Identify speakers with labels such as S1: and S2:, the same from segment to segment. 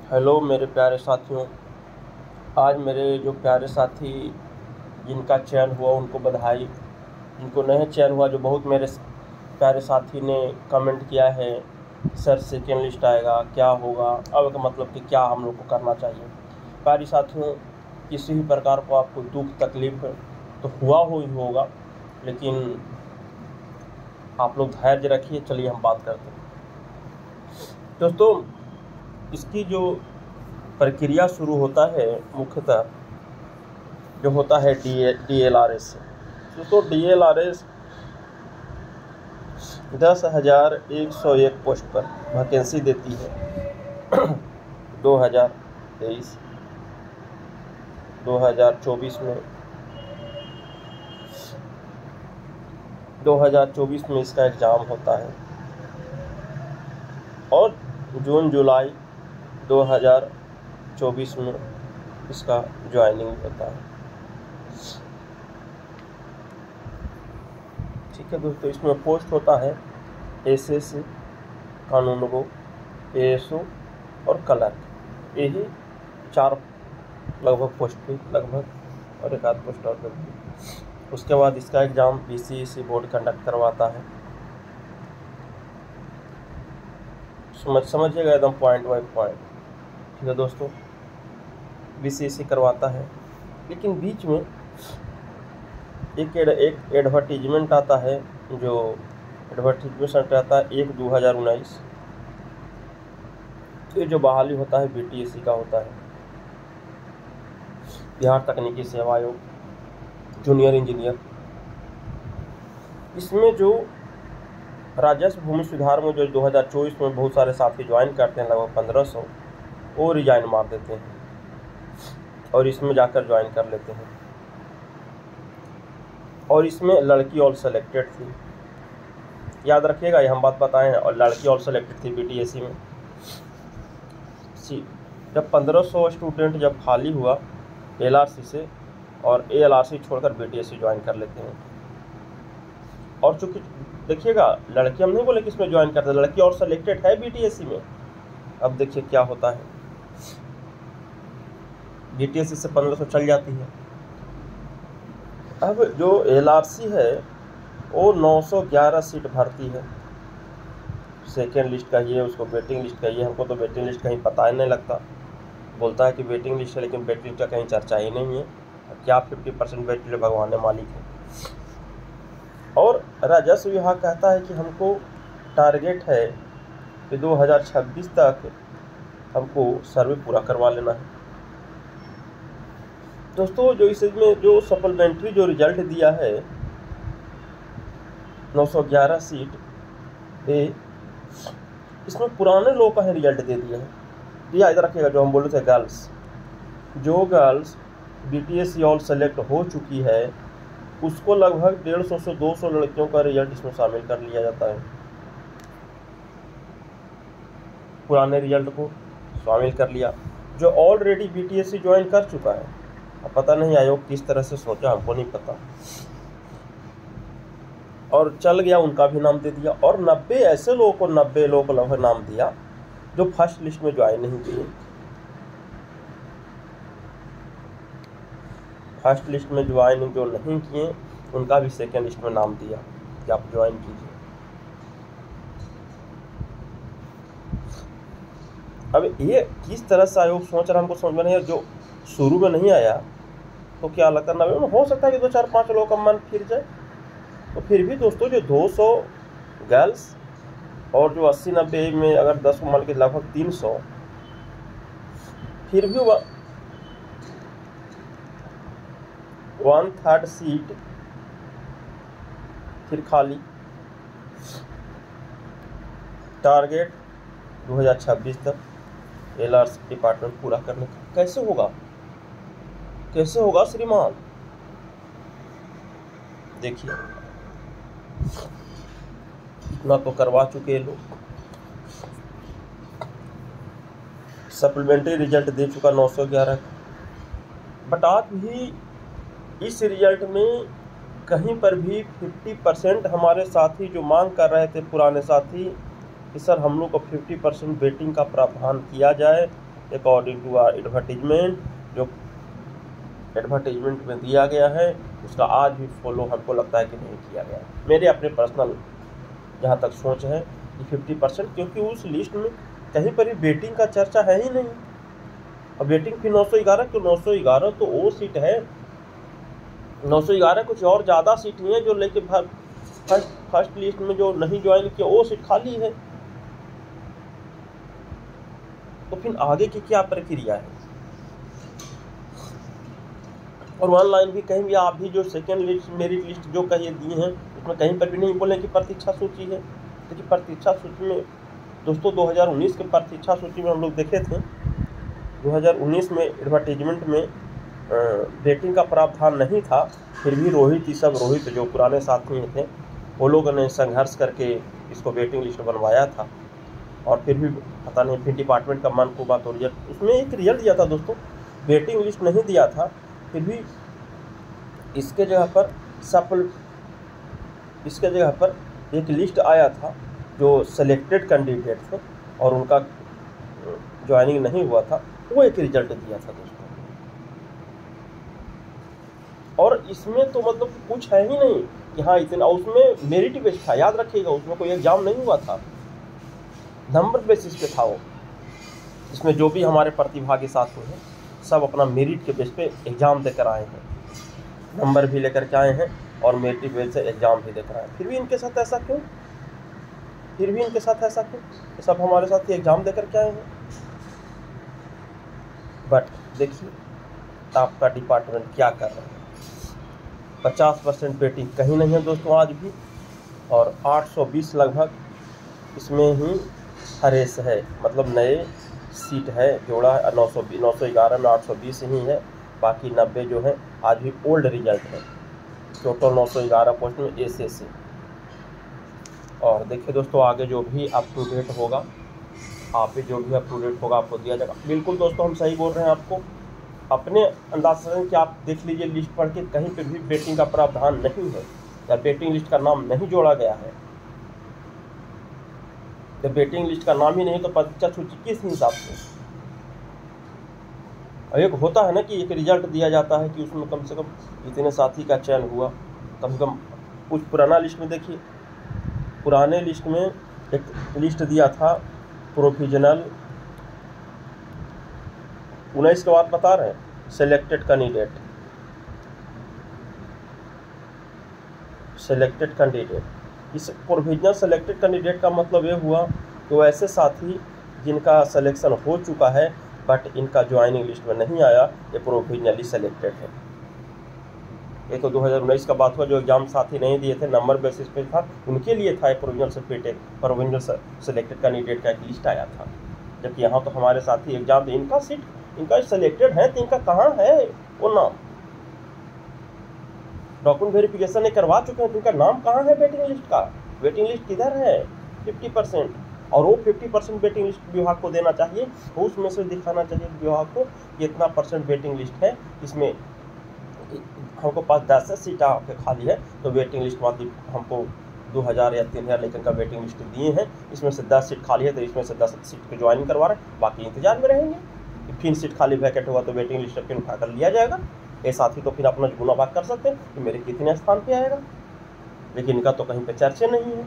S1: Hello मेरे प्यारे साथियों। आज मेरे जो प्यारे साथी जिनका चयन हुआ उनको बधाई। जिनको नहीं चयन हुआ, जो बहुत मेरे प्यारे साथी ने कमेंट किया है सर सेकेंड लिस्ट आएगा क्या होगा, अब का मतलब कि क्या हम लोग को करना चाहिए। प्यारे साथियों, किसी भी प्रकार को आपको दुख तकलीफ तो हुआ ही होगा, लेकिन आप लोग धैर्य रखिए। चलिए हम बात करते हैं दोस्तों। इसकी जो प्रक्रिया शुरू होता है मुख्यतः जो होता है DLRS से। दोस्तों DLRS 10,101 पोस्ट पर वैकेंसी देती है 2023 2024 में 2024 में इसका एग्ज़ाम होता है और जून जुलाई 2024 में इसका ज्वाइनिंग होता है। ठीक है दोस्तों, इसमें पोस्ट होता है SSC, कानूनगो, ASO और क्लर्क। यही 4 लगभग पोस्ट पे लगभग और एक आध पोस्ट और लगती है। उसके बाद इसका एग्ज़ाम BCEC बोर्ड कंडक्ट करवाता है। समझिएगा एकदम पॉइंट बाय पॉइंट। ठीक है दोस्तों, BCEC करवाता है, लेकिन बीच में एक एडवर्टीजमेंट आता है। जो एडवर्टीजमेंट आता है 1/2019, ये जो बहाली होता है BTSC का होता है, बिहार तकनीकी सेवा आयोग, जूनियर इंजीनियर। इसमें जो राजस्व भूमि सुधार में जो 2024 में बहुत सारे साथी ज्वाइन करते हैं, लगभग 1500, वो रिजाइन मार देते हैं और इसमें जाकर ज्वाइन कर लेते हैं। और इसमें लड़की ऑल सेलेक्टेड थी, याद रखिएगा, ये हम बात बताएं हैं। और लड़की ऑल सेलेक्टेड थी BTSC में। जब 1500 स्टूडेंट जब खाली हुआ LRC से, और ALRC छोड़कर BTSC ज्वाइन कर लेते हैं। और चूँकि देखिएगा, लड़की हम नहीं बोले कि इसमें ज्वाइन करते, लड़की और सेलेक्टेड है BTSC में। अब देखिए क्या होता है, BTSC से 1500 चल जाती है। अब जो LRC है वो 911 सीट भरती है। सेकेंड लिस्ट का ये, उसको वेटिंग लिस्ट का ये। हमको तो वेटिंग लिस्ट कहीं पता ही नहीं लगता। बोलता है कि वेटिंग लिस्ट है, लेकिन वेटिंग लिस्ट का कहीं चर्चा ही नहीं है। क्या 50% वेटिंग लिस्ट भगवान ने मालिक है। और राजस्व विभाग कहता है कि हमको टारगेट है कि 2026 तक हमको सर्वे पूरा करवा लेना है। दोस्तों, जो इसमें जो सप्लीमेंट्री जो रिजल्ट दिया है 911 सीट, इसमें पुराने लोग का ही रिजल्ट दे दिया है। याद रखिएगा, जो हम बोले थे जो गर्ल्स BTSC ऑल सेलेक्ट हो चुकी है, उसको लगभग 150 से 200 लड़कियों का रिजल्ट इसमें शामिल कर लिया जाता है। पुराने रिजल्ट को शामिल कर लिया। जो ऑलरेडी BTSC ज्वाइन कर चुका है, अब पता नहीं आयोग किस तरह से सोचा, हमको नहीं पता, और चल गया, उनका भी नाम दे दिया। और 90 ऐसे लोगों को, 90 लोगों को लगभग नाम दिया जो फर्स्ट लिस्ट में ज्वाइन नहीं किए। फर्स्ट लिस्ट में ज्वाइन जो नहीं किए, उनका भी सेकेंड लिस्ट में नाम दिया कि आप ज्वाइन कीजिए। अब ये किस तरह से आयोग सोच रहा, हमको समझ में नहीं। जो शुरू में नहीं आया तो क्या लगता है 90 में हो सकता है कि 2-4-5 लोगों का मन फिर जाए। तो फिर भी दोस्तों, जो 200 गर्ल्स और जो 80-90 में अगर 10 को मान के लगभग 300, फिर भी 1/3 सीट फिर खाली। टारगेट 2026 तक LRC डिपार्टमेंट पूरा करने का। कैसे होगा, कैसे होगा श्रीमान? देखिए, इतना तो करवा चुके लोग। सप्लीमेंट्री रिजल्ट दे चुका 911 का, बट आज भी इस रिजल्ट में कहीं पर भी 50% हमारे साथी जो मांग कर रहे थे, पुराने साथी, कि सर हम लोग को 50% वेटिंग का प्रावधान किया जाए अकॉर्डिंग टू एडवर्टीजमेंट, जो एडवर्टीजमेंट में दिया गया है उसका आज भी फॉलो हमको लगता है कि नहीं किया गया। मेरे अपने पर्सनल जहाँ तक सोच है कि 50%, क्योंकि उस लिस्ट में कहीं पर भी बेटिंग का चर्चा है ही नहीं। और बेटिंग फिर 911 क्यों? 911 तो वो सीट है, 911 कुछ और ज़्यादा सीट नहीं है जो लेके फर्स्ट लिस्ट में जो नहीं ज्वाइन किया वो सीट खाली है। तो फिर आगे की क्या प्रक्रिया है? और ऑनलाइन भी कहीं भी आप भी जो सेकेंड लिस्ट, मेरिट लिस्ट जो कहीं दिए हैं उसमें कहीं पर भी नहीं बोले कि प्रतीक्षा सूची है। देखिए प्रतीक्षा सूची में दोस्तों 2019 के प्रतीक्षा सूची में हम लोग देखे थे, 2019 में एडवर्टीजमेंट में बेटिंग का प्रावधान नहीं था, फिर भी रोहित जो पुराने साथी थे वो लोगों ने संघर्ष करके इसको वेटिंग लिस्ट बनवाया था। और फिर भी पता नहीं फिर डिपार्टमेंट का मन को बात हो रही है, उसमें एक रिजल्ट दिया था दोस्तों, वेटिंग लिस्ट नहीं दिया था, फिर भी इसके जगह पर एक लिस्ट आया था जो सेलेक्टेड कैंडिडेट थे और उनका ज्वाइनिंग नहीं हुआ था, वो एक रिजल्ट दिया था दोस्तों। और इसमें तो मतलब कुछ है ही नहीं कि हाँ इतना, उसमें मेरिट बेस्ड था, याद रखिएगा, उसमें कोई एग्जाम नहीं हुआ था, नंबर बेसिस पे था वो। इसमें जो भी हमारे प्रतिभागी साथी हैं सब अपना मेरिट के बेस पे एग्ज़ाम देकर आए हैं, नंबर भी लेकर के आए हैं और मेरिट बेस से एग्ज़ाम भी देकर आए हैं। फिर भी इनके साथ ऐसा क्यों? ये सब हमारे साथ ही एग्ज़ाम देकर के आए हैं। बट देखिए आपका डिपार्टमेंट क्या कर रहा है। 50% बेटिंग कहीं नहीं है दोस्तों आज भी, और 820 लगभग इसमें ही हरेस है, मतलब नए सीट है जोड़ा है। 911 में 820 ही है, बाकी 90 जो है आज भी ओल्ड रिजल्ट है। टोटल 911 पोस्ट में एस। और देखिए दोस्तों आगे जो भी अप टू डेट होगा, आपको दिया जाएगा। बिल्कुल दोस्तों हम सही बोल रहे हैं, आपको अपने अंदाज से कि आप देख लीजिए लिस्ट पढ़ के, कहीं पे भी बेटिंग का प्रावधान नहीं है या बेटिंग लिस्ट का नाम नहीं जोड़ा गया है। जब बेटिंग लिस्ट का नाम ही नहीं तो प्रतीक्षा सूची किस हिसाब से? एक होता है ना कि एक रिजल्ट दिया जाता है कि उसमें कम से कम इतने साथी का चयन हुआ, कम से कम कुछ पुराना लिस्ट में देखिए, पुराने लिस्ट में एक लिस्ट दिया था प्रोविजनल 19 के बाद बता रहे हैं, सेलेक्टेड कैंडिडेट। इस प्रोविजनल सेलेक्टेड कैंडिडेट का मतलब ये हुआ कि वो ऐसे साथी जिनका सिलेक्शन हो चुका है बट इनका ज्वाइनिंग लिस्ट में नहीं आया, ये प्रोविजनली सेलेक्टेड है। ये तो 2019 का बात हुआ, जो एग्जाम साथी नहीं दिए थे, नंबर बेसिस पे था, उनके लिए था प्रोविजनल सेलेक्टेड कैंडिडेट का एक लिस्ट आया था। जबकि यहाँ तो हमारे साथी एग्जाम, इनका सेलेक्टेड है तो इनका कहाँ है वो नाम? डॉक्यूमेंट वेरिफिकेशन नहीं करवा चुके हैं तो इनका नाम कहाँ है वेटिंग लिस्ट का? वेटिंग लिस्ट किधर है? 50%, और वो 50% वेटिंग लिस्ट विभाग को देना चाहिए, उसमें से दिखाना चाहिए विभाग को कि इतना % वेटिंग लिस्ट है, इसमें हमको पास 10 सीट आपके खाली है, तो वेटिंग लिस्ट वाली हमको 2000 या 3000 लेकर का वेटिंग लिस्ट दिए हैं, इसमें से 10 सीट खाली है तो इसमें से 10 सीट को ज्वाइन करवा रहे हैं, बाकी इंतजार में रहेंगे। फिर सीट खाली वैकेंट हुआ तो वेटिंग लिस्ट फिर उठा कर लिया जाएगा। ये साथी तो फिर अपना गुना भाग कर सकते हैं कि मेरे कितने स्थान पे आएगा, लेकिन इनका तो कहीं पे चर्चे नहीं है।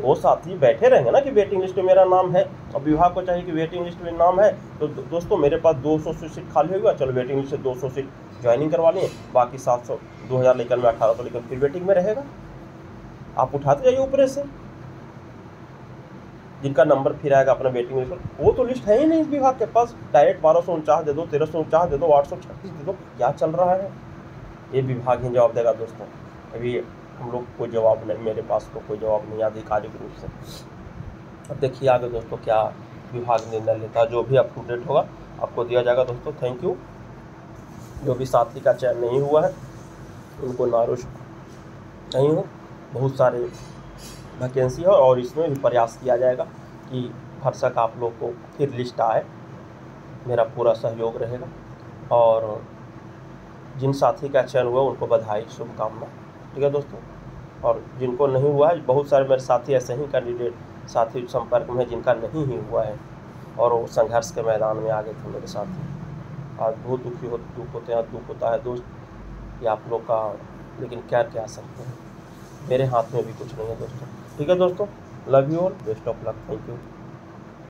S1: वो साथी बैठे रहेंगे ना कि वेटिंग लिस्ट में मेरा नाम है, और विभाग को चाहिए कि वेटिंग लिस्ट में नाम है तो दोस्तों मेरे पास 200 सीट खाली होगा, चलो वेटिंग लिस्ट से 200 सीट ज्वाइनिंग करवा लें, बाकी 700 2000 लेकर में 1800 लेकर फिर वेटिंग में रहेगा। आप उठाते जाइए ऊपर से, जिनका नंबर फिर आएगा अपना वेटिंग लिस्ट, वो तो लिस्ट है ही नहीं इस विभाग के पास। डायरेक्ट 1249 दे दो, 1349 दे दो, 836 दे दो, क्या चल रहा है? ये विभाग ही जवाब देगा दोस्तों। अभी हम लोग कोई जवाब नहीं, मेरे पास तो कोई जवाब नहीं आधिकारिक रूप से। अब देखिए आगे दोस्तों क्या विभाग निर्णय लेता है, जो भी अप टू डेट होगा आपको दिया जाएगा दोस्तों। Thank you. जो भी साथी का चयन नहीं हुआ है उनको नाराज नहीं हो, बहुत सारे वैकेंसी है और इसमें भी प्रयास किया जाएगा कि भरसक आप लोग को फिर लिस्ट आए, मेरा पूरा सहयोग रहेगा। और जिन साथी का चयन हुआ उनको बधाई, शुभकामना, ठीक है दोस्तों। और जिनको नहीं हुआ है, बहुत सारे मेरे साथी ऐसे ही कैंडिडेट साथी संपर्क में जिनका नहीं ही हुआ है, और वो संघर्ष के मैदान में आ गए थे मेरे साथी। आज बहुत दुख होता है दोस्त, ये आप लोग का, लेकिन क्या कह सकते हैं, मेरे हाथ में भी कुछ नहीं है दोस्तों। ठीक है दोस्तों, love you all, best of luck, thank you.